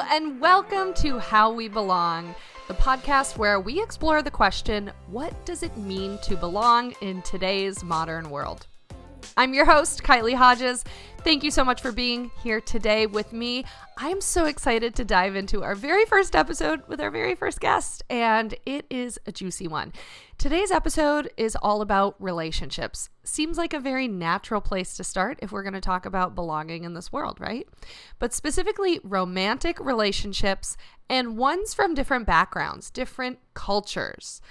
and welcome to How We Belong, the podcast where we explore the question, what does it mean to belong in today's modern world? I'm your host, Kylie Hodges. Thank you so much for being here today with me. I'm so excited to dive into our very first episode with our very first guest, and it is a juicy one. Today's episode is all about relationships. Seems like a very natural place to start if we're going to talk about belonging in this world, right? But specifically romantic relationships and ones from different backgrounds, different cultures.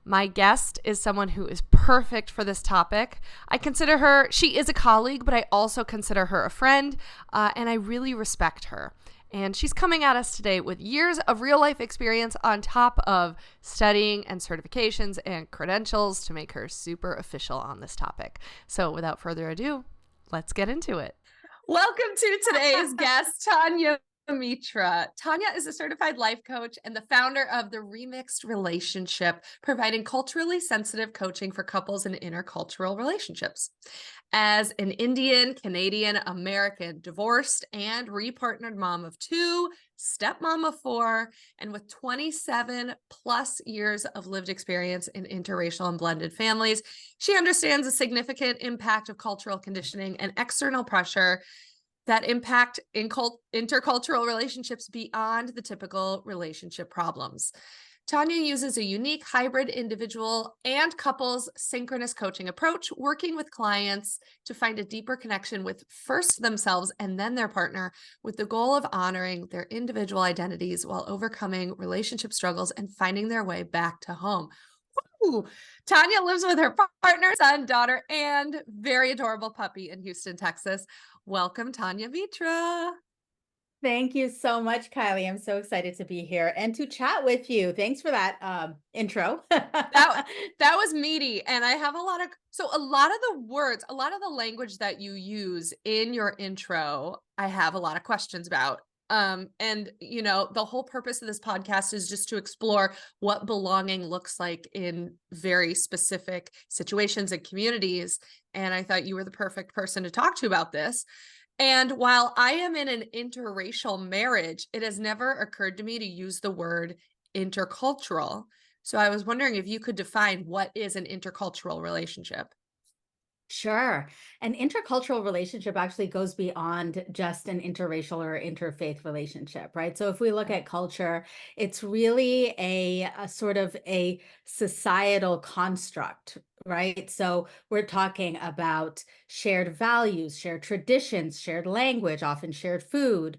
My guest is someone who is perfect for this topic. I consider her, she is a colleague, but I also consider her a friend, and I really respect her. And she's coming at us today with years of real life experience on top of studying and certifications and credentials to make her super official on this topic. So without further ado, let's get into it. Welcome to today's guest, Tanya Mitra. Tanya is a certified life coach and the founder of the Remixed Relationship, providing culturally sensitive coaching for couples in intercultural relationships. As an Indian, Canadian, American, divorced and repartnered mom of 2, stepmom of 4, and with 27 plus years of lived experience in interracial and blended families, she understands the significant impact of cultural conditioning and external pressure that impact intercultural relationships beyond the typical relationship problems. Tanya uses a unique hybrid individual and couples synchronous coaching approach, working with clients to find a deeper connection with first themselves and then their partner, with the goal of honoring their individual identities while overcoming relationship struggles and finding their way back to home. Woo! Tanya lives with her partner, son, daughter, and very adorable puppy in Houston, Texas. Welcome, Tanya Mitra. Thank you so much, Kylie. I'm so excited to be here and to chat with you. Thanks for that intro. That was meaty. And I have a lot of the words, a lot of the language that you use in your intro, I have a lot of questions about. And the whole purpose of this podcast is just to explore what belonging looks like in very specific situations and communities. And I thought you were the perfect person to talk to about this. And while I am in an interracial marriage, it has never occurred to me to use the word intercultural. So I was wondering if you could define what is an intercultural relationship. Sure. An intercultural relationship actually goes beyond just an interracial or interfaith relationship, right? So if we look at culture, it's really a sort of a societal construct, right? So we're talking about shared values, shared traditions, shared language, often shared food.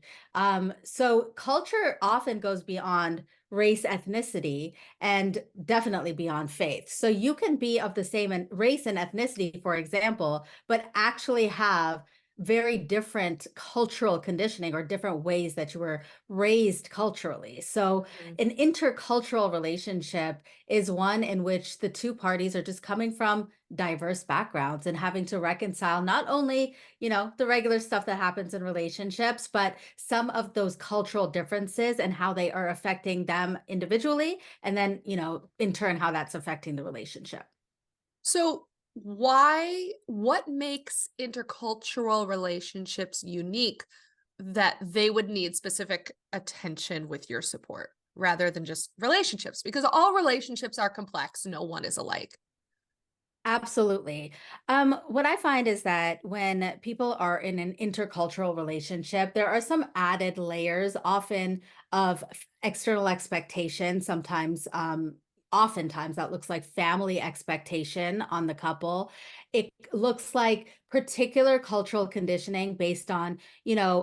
So culture often goes beyond race, ethnicity, and definitely beyond faith. So you can be of the same race and ethnicity, for example, but actually have very different cultural conditioning or different ways that you were raised culturally. So an intercultural relationship is one in which the two parties are just coming from diverse backgrounds and having to reconcile not only, the regular stuff that happens in relationships, but some of those cultural differences and how they are affecting them individually. And then, in turn, how that's affecting the relationship. So what makes intercultural relationships unique that they would need specific attention with your support rather than just relationships? Because all relationships are complex. No one is alike. Absolutely. What I find is that when people are in an intercultural relationship, there are some added layers, often of external expectation. Sometimes, oftentimes, that looks like family expectation on the couple. It looks like particular cultural conditioning based on,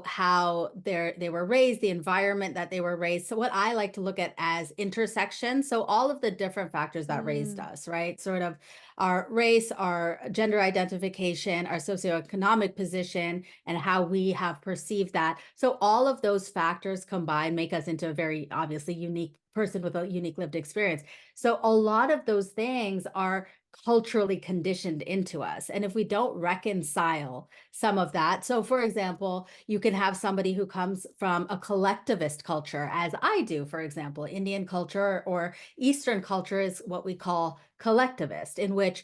how they were raised, the environment that they were raised. So what I like to look at as intersection. So all of the different factors that raised us, right? Sort of our race, our gender identification, our socioeconomic position, and how we have perceived that. So all of those factors combined make us into a very obviously unique person with a unique lived experience. So a lot of those things are culturally conditioned into us. And if we don't reconcile some of that, so for example, you can have somebody who comes from a collectivist culture, as I do, for example, Indian culture or Eastern culture is what we call collectivist, in which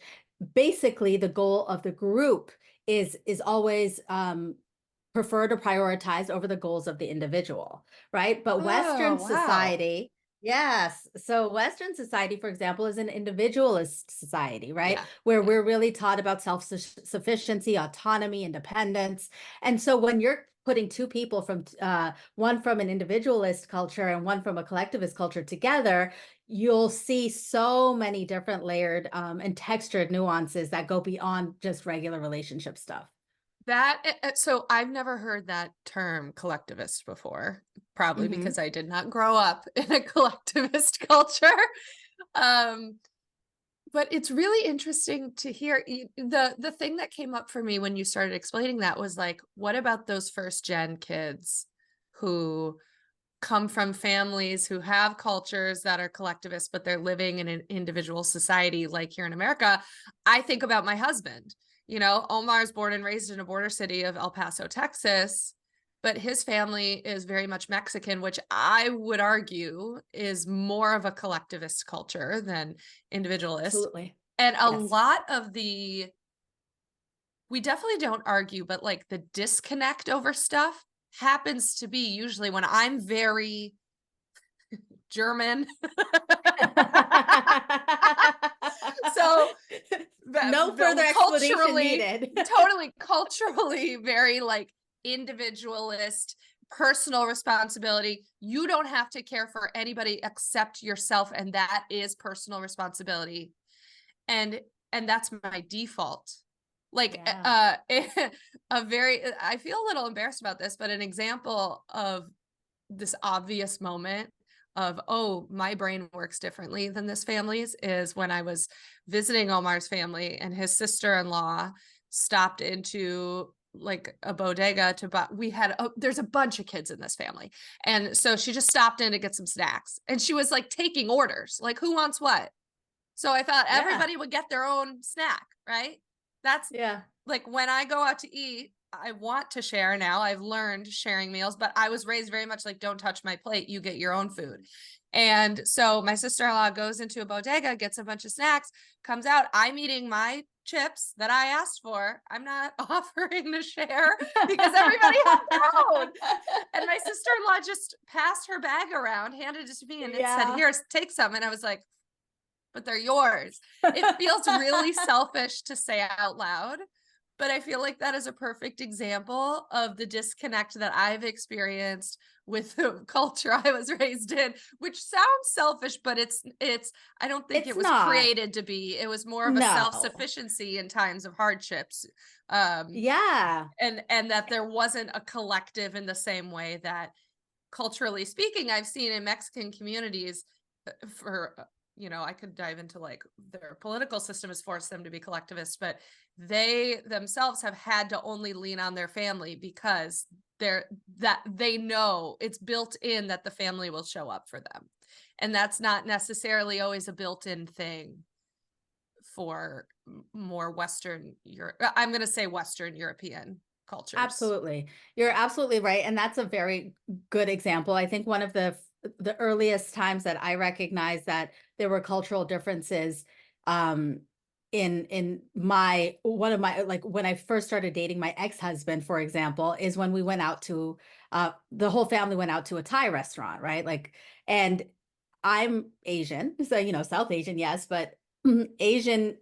basically the goal of the group is always prefer to prioritize over the goals of the individual, right? But Oh, Western wow. society, yes. So Western society, for example, is an individualist society, right? Yeah. Where Yeah. we're really taught about self-sufficiency, autonomy, independence. And so when you're putting two people from one from an individualist culture and one from a collectivist culture together, you'll see so many different layered and textured nuances that go beyond just regular relationship stuff. So I've never heard that term collectivist before, probably Hmm. because I did not grow up in a collectivist culture. Um, but it's really interesting to hear the thing that came up for me when you started explaining that was like, what about those first gen kids who come from families who have cultures that are collectivist, but they're living in an individual society like here in America? I think about my husband. Omar is born and raised in a border city of El Paso, Texas, but his family is very much Mexican, which I would argue is more of a collectivist culture than individualist. Absolutely. And a Yes. lot of we definitely don't argue, but like the disconnect over stuff happens to be usually when I'm very German. So No further explanation culturally, needed. totally culturally very like individualist, personal responsibility. You don't have to care for anybody except yourself, and that is personal responsibility. And and that's my default. Like Yeah. I feel a little embarrassed about this, but an example of this obvious moment of, oh, my brain works differently than this family's is when I was visiting Omar's family and his sister-in-law stopped into like a bodega to buy. There's a bunch of kids in this family. And so she just stopped in to get some snacks and she was like taking orders, like who wants what? So I thought Yeah. everybody would get their own snack, right? That's Yeah. like when I go out to eat, I want to share now. I've learned sharing meals, but I was raised very much like, don't touch my plate. You get your own food. And so my sister-in-law goes into a bodega, gets a bunch of snacks, comes out. I'm eating my chips that I asked for. I'm not offering to share because everybody has their own. And my sister-in-law just passed her bag around, handed it to me, and it said, Yeah. here, take some. And I was like, but they're yours. It feels really selfish to say out loud, but I feel like that is a perfect example of the disconnect that I've experienced with the culture I was raised in, which sounds selfish, but I don't think It's it was not. created to be. It was more of a No. self-sufficiency in times of hardships. Um, Yeah. and that there wasn't a collective in the same way that culturally speaking, I've seen in Mexican communities for I could dive into like their political system has forced them to be collectivist, but they themselves have had to only lean on their family because they know it's built in that the family will show up for them. And that's not necessarily always a built-in thing for more Western Europe. I'm going to say Western European cultures. Absolutely. You're absolutely right. And that's a very good example. I think one of the earliest times that I recognized that there were cultural differences um in my one of my like when I first started dating my ex-husband, for example, is when we went out to the whole family went out to a Thai restaurant, right? Like, and I'm Asian, so South Asian, yes, but Asian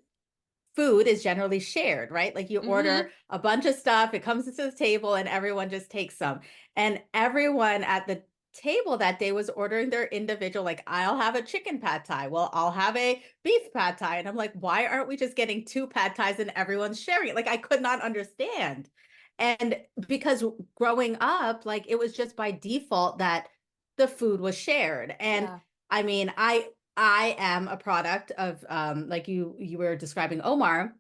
food is generally shared, right? Like you Mm-hmm. order a bunch of stuff, it comes to the table, and everyone just takes some. And everyone at the table that day was ordering their individual, like, I'll have a chicken pad thai. Well, I'll have a beef pad thai. And I'm like, why aren't we just getting two pad thais and everyone's sharing it? Like, I could not understand. And because growing up, like, it was just by default that the food was shared. And Yeah. I mean, I am a product of like you were describing Omar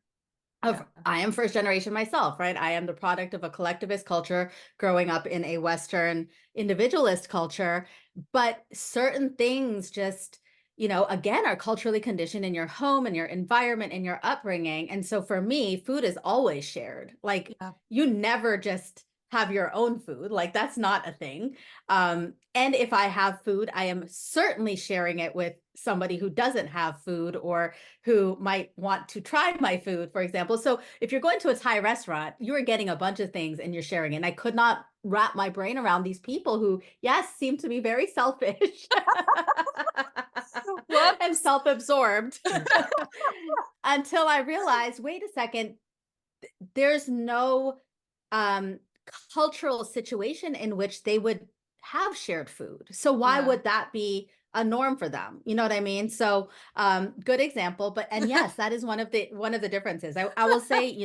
of Yeah. I am first generation myself, right? I am the product of a collectivist culture growing up in a Western individualist culture, but certain things just again, are culturally conditioned in your home and your environment and your upbringing. And so for me, food is always shared. Like Yeah. you never just have your own food. Like that's not a thing. And if I have food, I am certainly sharing it with somebody who doesn't have food or who might want to try my food, for example. So if you're going to a Thai restaurant, you're getting a bunch of things and you're sharing it. And I could not wrap my brain around these people who, yes, seem to be very selfish and Whoops. self-absorbed until I realized, wait a second, there's no um, cultural situation in which they would have shared food. So why Yeah. would that be a norm for them? You know what I mean? So good example. But and yes, that is one of the differences. I will say,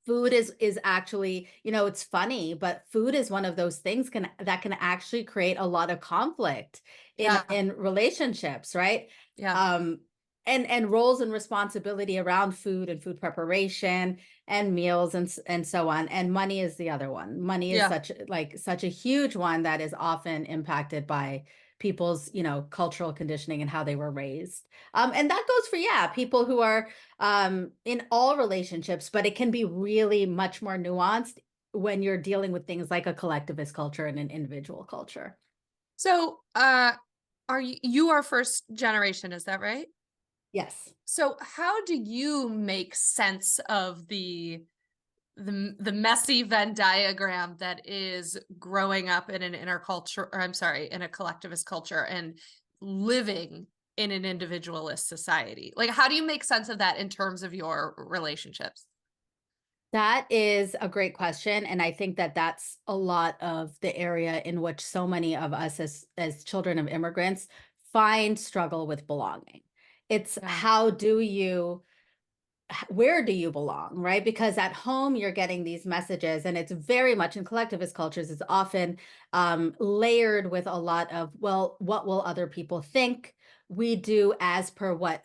food is actually, it's funny, but food is one of those things that can actually create a lot of conflict Yeah. in relationships, right? Yeah. um and roles and responsibility around food and food preparation and meals and so on. And money is the other one. Money is Yeah. such a huge one that is often impacted by people's, cultural conditioning and how they were raised. And that goes for, yeah, people who are in all relationships, but it can be really much more nuanced when you're dealing with things like a collectivist culture and an individual culture. So, are you are first generation, is that right? Yes. So how do you make sense of the messy Venn diagram that is growing up in an interculture, or I'm sorry, in a collectivist culture and living in an individualist society? Like, how do you make sense of that in terms of your relationships? That is a great question. And I think that that's a lot of the area in which so many of us as children of immigrants find struggle with belonging. It's Yeah. how do you where do you belong, right? Because at home you're getting these messages, and it's very much in collectivist cultures, it's often layered with a lot of, well, what will other people think? We do as per what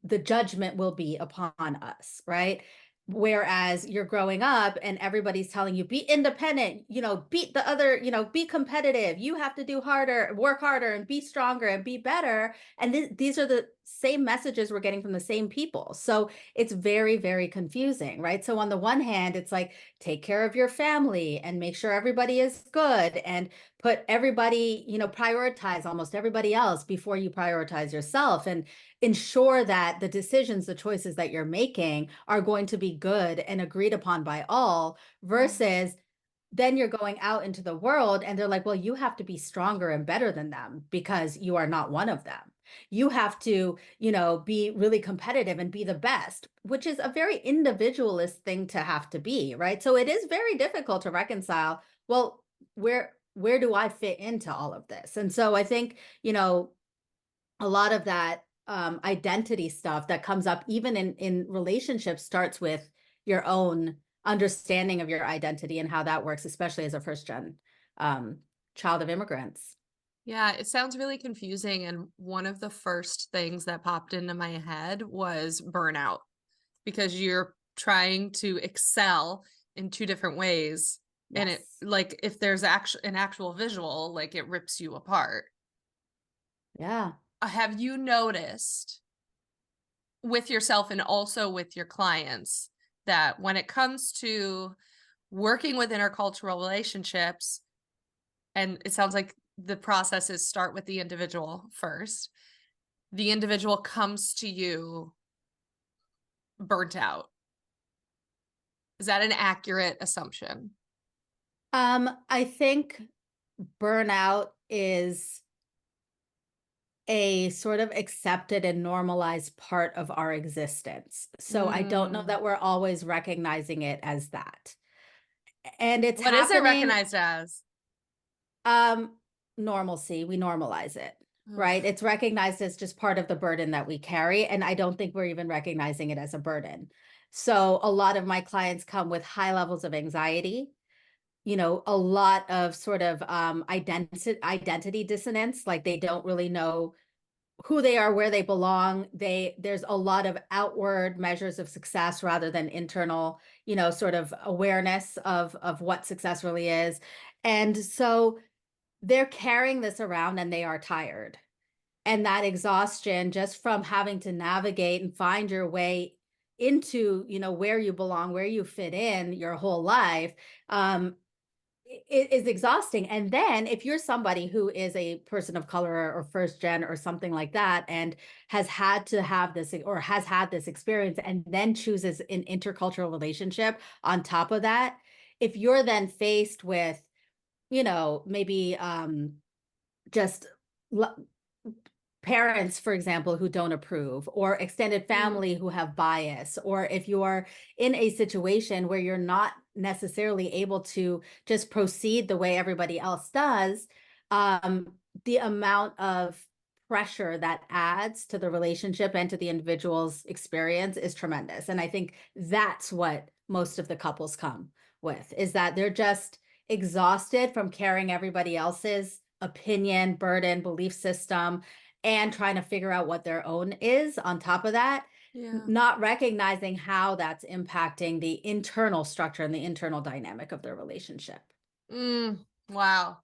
the judgment will be upon us, right? Whereas you're growing up and everybody's telling you, be independent, beat the other, be competitive. You have to do harder, work harder, and be stronger and be better. And these are the same messages we're getting from the same people. So it's very, very confusing, right? So on the one hand, it's like, take care of your family and make sure everybody is good and put everybody, prioritize almost everybody else before you prioritize yourself, and ensure that the decisions, the choices that you're making are going to be good and agreed upon by all, versus then you're going out into the world and they're like, well, you have to be stronger and better than them because you are not one of them. You have to, be really competitive and be the best, which is a very individualist thing to have to be, right? So it is very difficult to reconcile, well, where do I fit into all of this? And so I think, a lot of that identity stuff that comes up even in relationships starts with your own understanding of your identity and how that works, especially as a first gen um, child of immigrants. Yeah, it sounds really confusing. And one of the first things that popped into my head was burnout, because you're trying to excel in two different ways. And it, Yes. like, if there's an actual visual, like, it rips you apart. Yeah. Have you noticed with yourself and also with your clients that when it comes to working with intercultural relationships, and it sounds like the process is start with the individual first, the individual comes to you burnt out? Is that an accurate assumption? I think burnout is a sort of accepted and normalized part of our existence. So I don't know Mm. that we're always recognizing it as that. And it's What is it happening. recognized as? Um, Normalcy, we normalize it, Ugh. right? It's recognized as just part of the burden that we carry. And I don't think we're even recognizing it as a burden. So a lot of my clients come with high levels of anxiety, a lot of sort of identity dissonance, like they don't really know who they are, where they belong. There's a lot of outward measures of success rather than internal, sort of awareness of what success really is. And so they're carrying this around and they are tired. And that exhaustion just from having to navigate and find your way into, where you belong, where you fit in your whole life, it is exhausting. And then if you're somebody who is a person of color or first gen or something like that, and has had to have this or has had this experience and then chooses an intercultural relationship on top of that, if you're then faced with, maybe just parents, for example, who don't approve, or extended Mm. family who have bias, or if you're in a situation where you're not necessarily able to just proceed the way everybody else does, um, the amount of pressure that adds to the relationship and to the individual's experience is tremendous. And I think that's what most of the couples come with, is that they're just exhausted from carrying everybody else's opinion, burden, belief system, and trying to figure out what their own is on top of that, Yeah. not recognizing how that's impacting the internal structure and the internal dynamic of their relationship. Wow.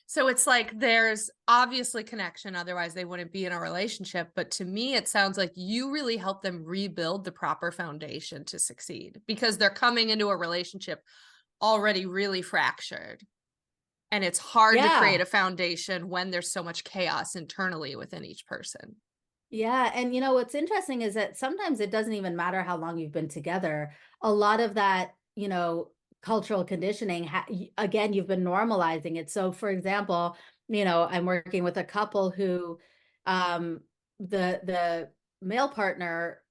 So it's like there's obviously connection, otherwise they wouldn't be in a relationship. But to me, it sounds like you really help them rebuild the proper foundation to succeed, because they're coming into a relationship already really fractured. And it's hard to create Yeah. a foundation when there's so much chaos internally within each person. Yeah. And what's interesting is that sometimes it doesn't even matter how long you've been together. A lot of that, cultural conditioning, again, you've been normalizing it. So, for example, I'm working with a couple who, um, the male partner,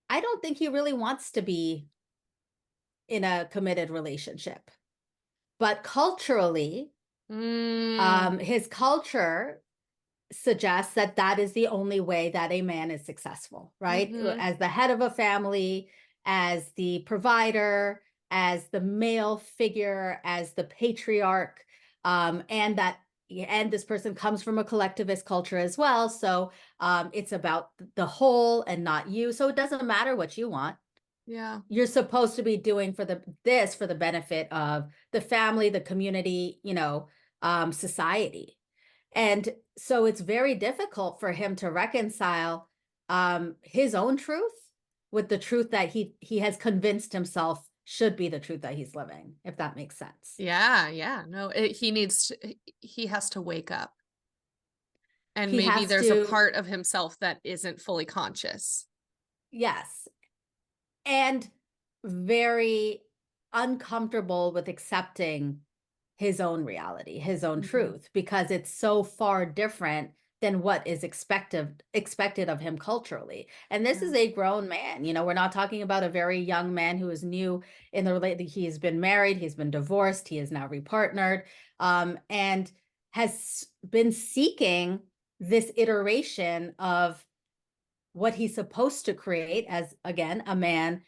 I don't think he really wants to be in a committed relationship. But culturally, Mm, his culture suggests that that is the only way that a man is successful, right? mm-hmm. As the head of a family, as the provider, as the male figure, as the patriarch, and this person comes from a collectivist culture as well. So it's about the whole and not you. So it doesn't matter what you want. Yeah. You're supposed to be doing for the benefit of the family, the community, society. And so it's very difficult for him to reconcile his own truth with the truth that he has convinced himself should be the truth that he's living, if that makes sense. Yeah. Yeah. No, he has to wake up. And He maybe has there's a to, part of himself that isn't fully conscious. yes, and very uncomfortable with accepting his own reality, his own Mhm. truth, because it's so far different than what is expected of him culturally. And this Yeah. is a grown man. We're not talking about a very young man who is new in the relationship. He's been married, he's been divorced, he is now repartnered, and has been seeking this iteration of what he's supposed to create as, again, a man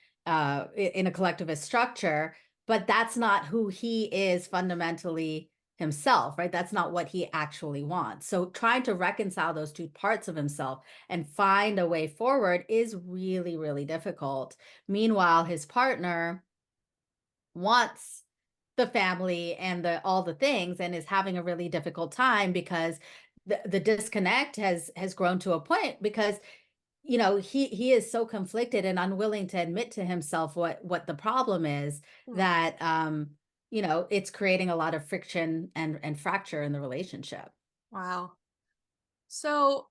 in a collectivist structure, but that's not who he is fundamentally himself, right? That's not what he actually wants. So trying to reconcile those two parts of himself and find a way forward is really, really difficult. Meanwhile, his partner wants the family and all the things, and is having a really difficult time because the disconnect has grown to a point, because he is so conflicted and unwilling to admit to himself what the problem is, Hmm. that it's creating a lot of friction and fracture in the relationship. Wow. So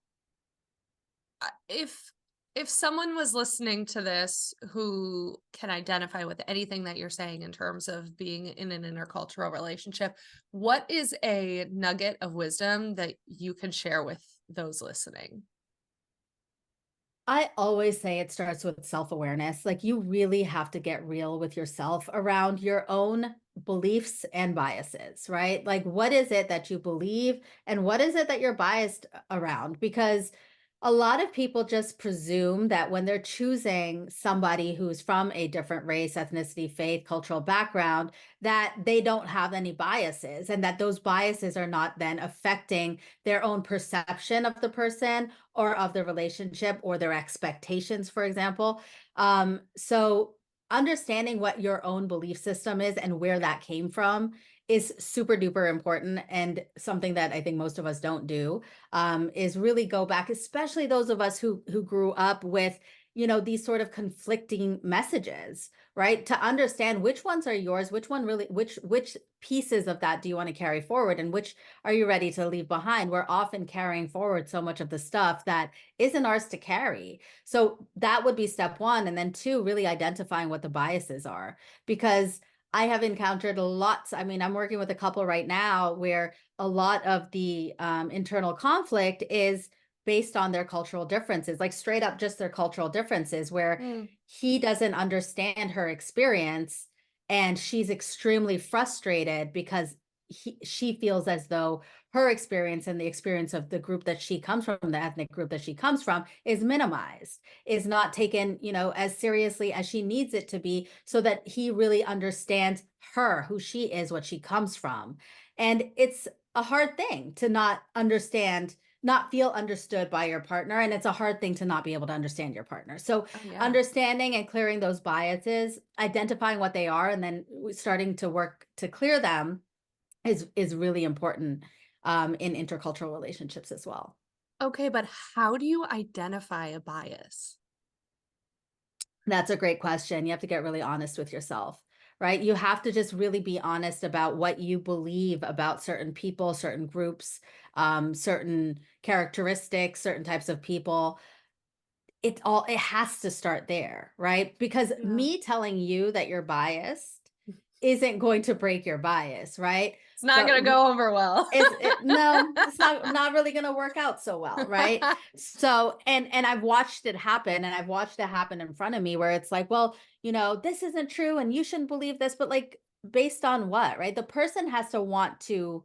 if someone was listening to this who can identify with anything that you're saying in terms of being in an intercultural relationship, what is a nugget of wisdom that you can share with those listening? I always say it starts with self-awareness. Like, you really have to get real with yourself around your own beliefs and biases, right? Like, what is it that you believe and what is it that you're biased around? Because a lot of people just presume that when they're choosing somebody who's from a different race, ethnicity, faith, cultural background, that they don't have any biases, and that those biases are not then affecting their own perception of the person or of the relationship or their expectations, for example. So understanding what your own belief system is and where that came from is super duper important, and something that I think most of us don't do, is really go back, especially those of us who grew up with these sort of conflicting messages, right? To understand which ones are yours, which one really, which pieces of that do you want to carry forward, and which are you ready to leave behind? We're often carrying forward so much of the stuff that isn't ours to carry. So that would be step one. And then two, really identifying what the biases are, because I have encountered lots. I mean, I'm working with a couple right now where a lot of the internal conflict is based on their cultural differences, like straight up just their cultural differences, where he doesn't understand her experience and she's extremely frustrated because she feels as though her experience and the experience of the group that she comes from, the ethnic group that she comes from, is minimized, is not taken, as seriously as she needs it to be, so that he really understands her, who she is, what she comes from. And it's a hard thing to not understand, not feel understood by your partner. And it's a hard thing to not be able to understand your partner. So understanding and clearing those biases, identifying what they are, and then starting to work to clear them is really important in intercultural relationships as well. Okay, but how do you identify a bias? That's a great question. You have to get really honest with yourself, right? You have to just really be honest about what you believe about certain people, certain groups, certain characteristics, certain types of people. It has to start there, right? Because me telling you that you're biased isn't going to break your bias, right? It's not going to go over well. No, it's not really going to work out so well, right? So, and I've watched it happen, and I've watched it happen in front of me, where it's like, well, this isn't true, and you shouldn't believe this, but like, based on what, right? The person has to want to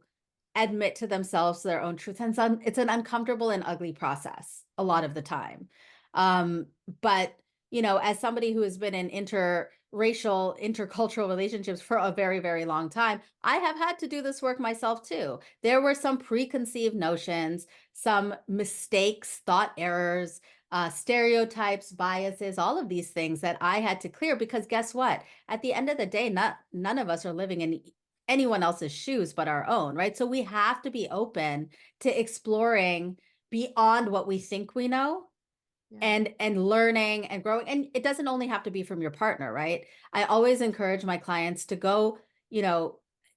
admit to themselves their own truth, and it's an uncomfortable and ugly process a lot of the time. But as somebody who has been in intercultural relationships for a very, very long time, I have had to do this work myself too. There were some preconceived notions, some mistakes, thought errors, stereotypes, biases, all of these things that I had to clear, because guess what? At the end of the day, none of us are living in anyone else's shoes but our own, right? So we have to be open to exploring beyond what we think we know, and learning and growing. And it doesn't only have to be from your partner, right? I always encourage my clients to go,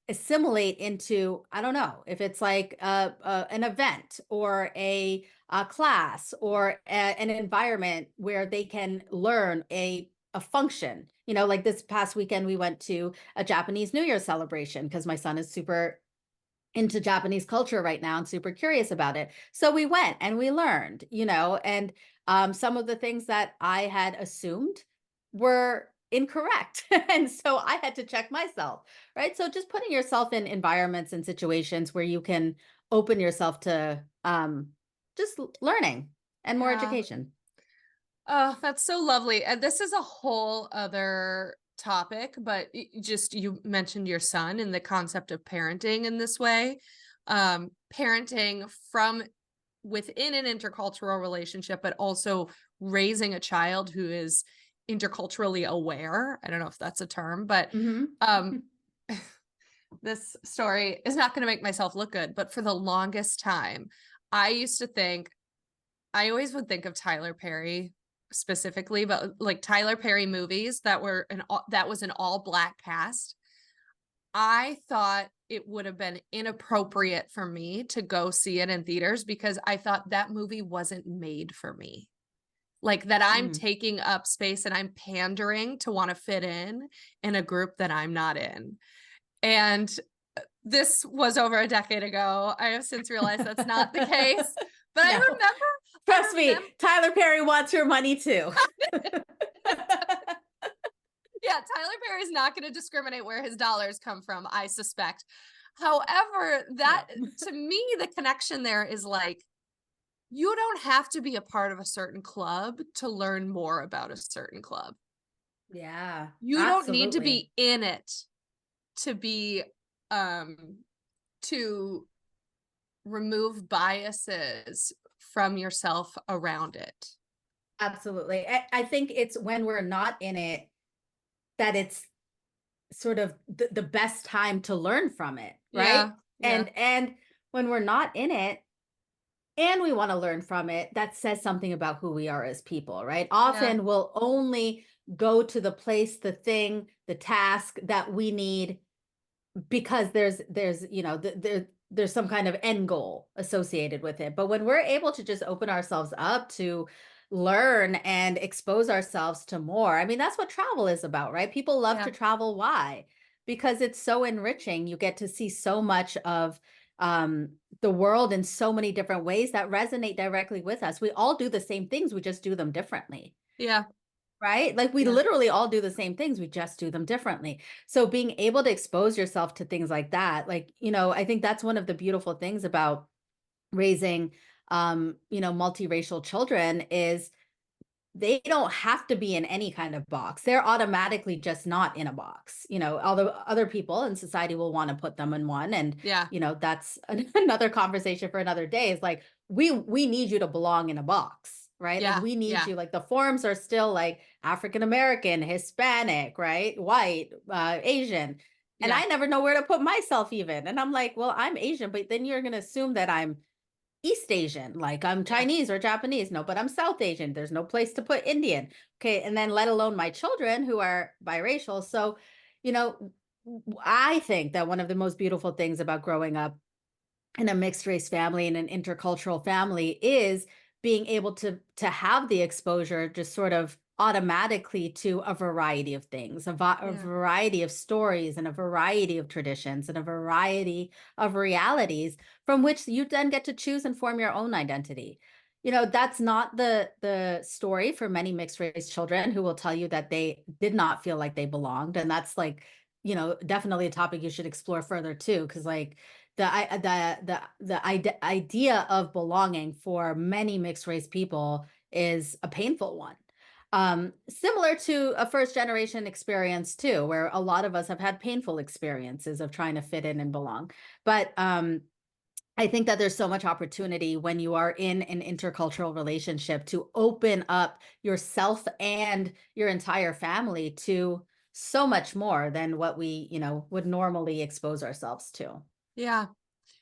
assimilate into, I don't know, if it's like an event or a class or an environment where they can learn a function. Like this past weekend, we went to a Japanese New Year celebration because my son is super into Japanese culture right now and super curious about it. So we went and we learned, and some of the things that I had assumed were incorrect. And so I had to check myself, right? So just putting yourself in environments and situations where you can open yourself to just learning and more education. Oh, that's so lovely. And this is a whole other topic, but you mentioned your son and the concept of parenting in this way. Parenting from within an intercultural relationship, but also raising a child who is interculturally aware. I don't know if that's a term, but this story is not going to make myself look good, but for the longest time, I always would think of Tyler Perry specifically, but like Tyler Perry movies that was an all black cast. I thought it would have been inappropriate for me to go see it in theaters because I thought that movie wasn't made for me. Like that I'm taking up space and I'm pandering to want to fit in a group that I'm not in. And this was over a decade ago. I have since realized that's not the case. But no. Trust me, Tyler Perry wants your money too. Yeah, Tyler Perry is not going to discriminate where his dollars come from, I suspect. However, to me, the connection there is like, you don't have to be a part of a certain club to learn more about a certain club. Yeah. You don't need to be in it to be to remove biases from yourself around it. Absolutely. I think it's when we're not in it that it's sort of the best time to learn from it, right? Yeah. And when we're not in it, and we want to learn from it, that says something about who we are as people, right? Yeah. Often we'll only go to the place, the thing, the task that we need because there's some kind of end goal associated with it. But when we're able to just open ourselves up to learn and expose ourselves to more, I mean, that's what travel is about, right? People love Yeah. to travel. Why? Because it's so enriching. You get to see so much of the world in so many different ways that resonate directly with us. We all do the same things, we just do them differently. Yeah. Right? Like we Yeah. literally all do the same things, we just do them differently. So being able to expose yourself to things like that, like, I think that's one of the beautiful things about raising multiracial children is they don't have to be in any kind of box. They're automatically just not in a box. Although other people in society will want to put them in one. And, Yeah. that's another conversation for another day is like, we need you to belong in a box, right? Like Yeah. we need Yeah. you, like the forms are still like African American, Hispanic, right? White, Asian. And Yeah. I never know where to put myself even. And I'm like, well, I'm Asian, but then you're going to assume that I'm East Asian, like I'm Yeah. Chinese or Japanese. No, but I'm South Asian. There's no place to put Indian. Okay. And then let alone my children who are biracial. So, you know, I think that one of the most beautiful things about growing up in a mixed race family and an intercultural family is being able to have the exposure just sort of automatically to a variety of things, a Yeah. variety of stories and a variety of traditions and a variety of realities from which you then get to choose and form your own identity. That's not the story for many mixed race children who will tell you that they did not feel like they belonged. And that's like, definitely a topic you should explore further too, because like the idea of belonging for many mixed race people is a painful one. Similar to a first generation experience too, where a lot of us have had painful experiences of trying to fit in and belong. But I think that there's so much opportunity when you are in an intercultural relationship to open up yourself and your entire family to so much more than what we, would normally expose ourselves to. Yeah.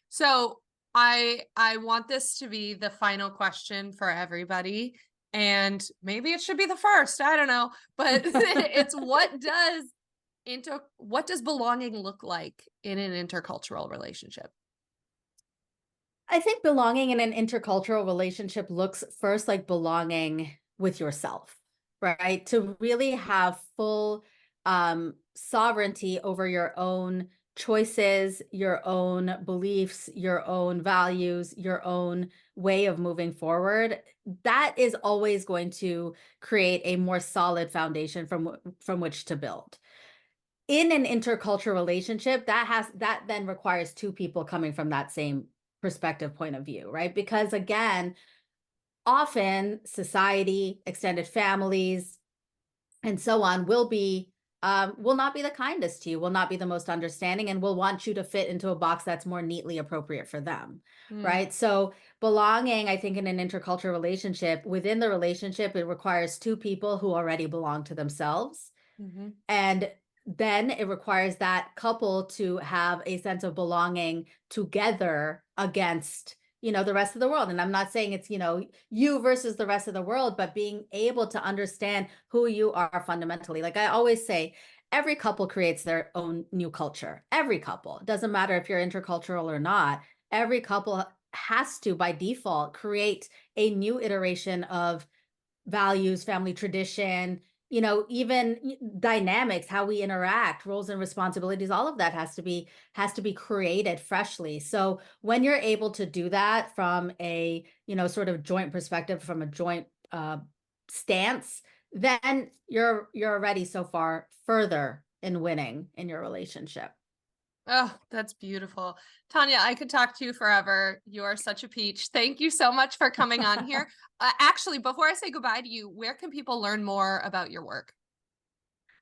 So I want this to be the final question for everybody. And maybe it should be the first. I don't know. But it's what does belonging look like in an intercultural relationship? I think belonging in an intercultural relationship looks first like belonging with yourself, right? To really have full sovereignty over your own choices, your own beliefs, your own values, your own way of moving forward. That is always going to create a more solid foundation from which to build. In an intercultural relationship, that then requires two people coming from that same perspective point of view, right? Because again, often society, extended families, and so on will not be the kindest to you, will not be the most understanding, and will want you to fit into a box that's more neatly appropriate for them, Mm, right? So belonging, I think, in an intercultural relationship, within the relationship, it requires two people who already belong to themselves, hmm and then it requires that couple to have a sense of belonging together against, the rest of the world. And I'm not saying it's, you versus the rest of the world, but being able to understand who you are fundamentally. Like I always say, every couple creates their own new culture. Every couple. It doesn't matter if you're intercultural or not. Every couple has to, by default, create a new iteration of values, family tradition, even dynamics, how we interact, roles and responsibilities, all of that has to be created freshly. So when you're able to do that from a, sort of joint perspective, from a joint stance, then you're already so far further in winning in your relationship. Oh, that's beautiful. Tanya, I could talk to you forever. You are such a peach. Thank you so much for coming on here. Actually, before I say goodbye to you, where can people learn more about your work?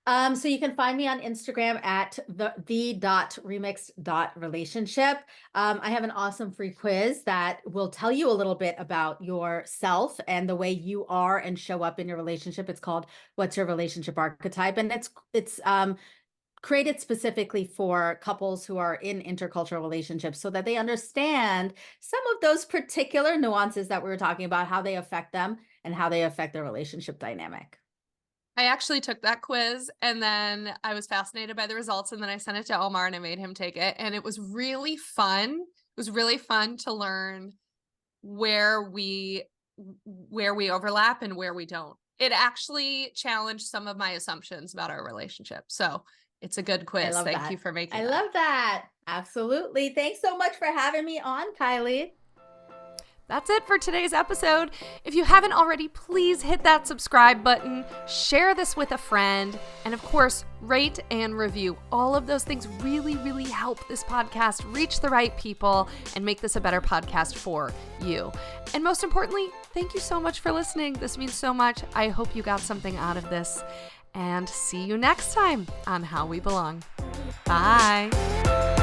So you can find me on Instagram at the.remixed.relationship. I have an awesome free quiz that will tell you a little bit about yourself and the way you are and show up in your relationship. It's called What's Your Relationship Archetype? And it's created specifically for couples who are in intercultural relationships so that they understand some of those particular nuances that we were talking about, how they affect them and how they affect their relationship dynamic. I actually took that quiz and then I was fascinated by the results, and then I sent it to Omar and I made him take it, and it was really fun. It was really fun to learn where we overlap and where we don't. It actually challenged some of my assumptions about our relationship. So it's a good quiz. Thank you for making I that. love that. Absolutely. Thanks so much for having me on, Kylie. That's it for today's episode. If you haven't already, please hit that subscribe button, share this with a friend, and of course, rate and review. All of those things really, really help this podcast reach the right people and make this a better podcast for you. And most importantly, thank you so much for listening. This means so much. I hope you got something out of this. And see you next time on How We Belong. Bye.